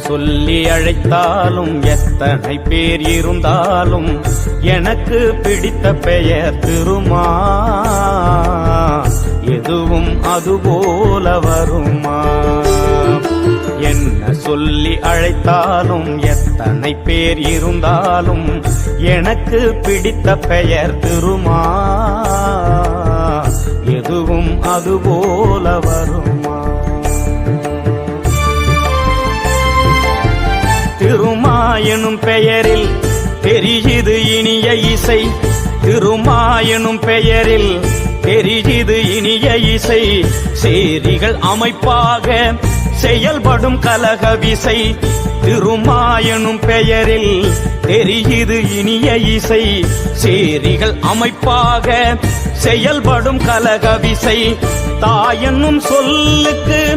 சொல்லி அழைத்தாலும் எத்தனை பேர் இருந்தாலும் எனக்கு பிடித்த பெயர் திருமா. எதுவும் அதுபோல வருமா? என்ன சொல்லி அழைத்தாலும் எத்தனை பேர் இருந்தாலும் எனக்கு பிடித்த பெயர் திருமா. எதுவும் அதுபோல வருமா? திருமா எனும் பெயரில் தெரியுது இனிய இசை. திருமா எனும் பெயரில் தெரியுது இனிய இசை. சேரிகள் அமைப்பாக செயல்படும் கலக விசை. திருமா எனும் பெயரில் தெரியுது இனிய இசை. சேரிகள் அமைப்பாக செயல்படும் கலக விசை. தாயென்னும் சொல்லுக்கு